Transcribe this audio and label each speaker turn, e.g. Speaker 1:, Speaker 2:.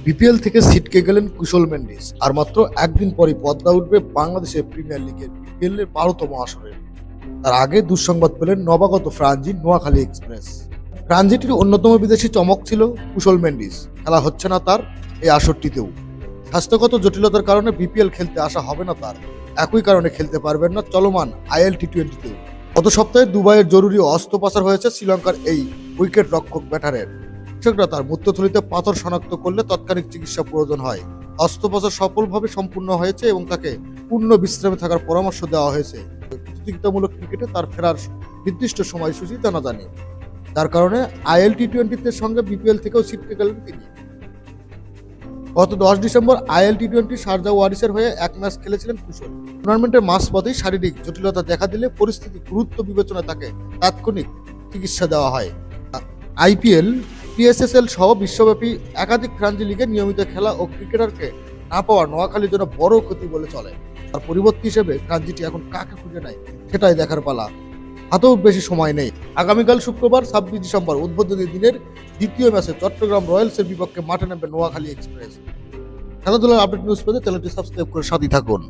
Speaker 1: BPL থেকে ছিটকে গেলেন কুশল মেন্ডিস। আর মাত্র একদিন পরই পদ্মা উঠবে বাংলাদেশের প্রিমিয়ার লিগের বিপিএল এর 12তম আসরে। তার আগে দুঃসংবাদ পেলেন নবাগত ফ্রাঞ্জি নোয়াখালী এক্সপ্রেস। ফ্রাঞ্জিটির অন্যতম বিদেশি চমক ছিল কুশল মেন্ডিস। খেলা হচ্ছে না তার এই আসরটিতেও। স্বাস্থ্যগত জটিলতার কারণে বিপিএল খেলতে আসা হবে না তার। একই কারণে খেলতে পারবেন না চলমান আইএল টি-20তেও। গত সপ্তাহে দুবাইয়ের জরুরি অস্ত্রোপচার হয়েছে শ্রীলঙ্কার এই উইকেট রক্ষক ব্যাটারের। চিকিৎসকরা তার মূত্রথলিতে পাথর শনাক্ত করলে তাৎক্ষণিক চিকিৎসা প্রয়োজন হয়। অস্ত্রোপচার সফলভাবে সম্পূর্ণ হয়েছে এবং তাকে পূর্ণ বিশ্রামে থাকার পরামর্শ দেওয়া হয়েছে। প্রতিযোগিতামূলক ক্রিকেটে তার ফেরার নির্দিষ্ট সময়সূচি জানা যায়নি, যার কারণে আইএল টি-20তে সঙ্গে বিপিএল থেকেও ছিটকে গেলেন তিনি। গত 10 ডিসেম্বর আইএল টি-20 শারজা ওয়ারিসের হয়ে এক ম্যাচ খেলেছিলেন কুশল। টুর্নামেন্টের মাঝপথেই শারীরিক জটিলতা দেখা দিলে পরিস্থিতি গুরুত্ব বিবেচনায় তাকে তাৎক্ষণিক চিকিৎসা দেওয়া হয়। আইপিএল, পিএসএসএল সহ বিশ্বব্যাপী একাধিক ফ্রাঞ্জি লিগে নিয়মিত খেলা ও ক্রিকেটারকে না পাওয়া নোয়াখালীর জন্য বড় ক্ষতি বলে চলে। তার পরিবর্তী হিসেবে ফ্রাঞ্জিটি এখন কাকে খুঁজে নেয় সেটাই দেখার পালা। হাতেও বেশি সময় নেই। আগামীকাল শুক্রবার 26 ডিসেম্বর উদ্বোধনী দিনের দ্বিতীয় ম্যাচে চট্টগ্রাম রয়্যালসের বিপক্ষে মাঠে নামবে নোয়াখালী এক্সপ্রেস। খেলাধুলার আপডেট নিউজ পেতে চ্যানেলটি সাবস্ক্রাইব করে সাথে থাকুন।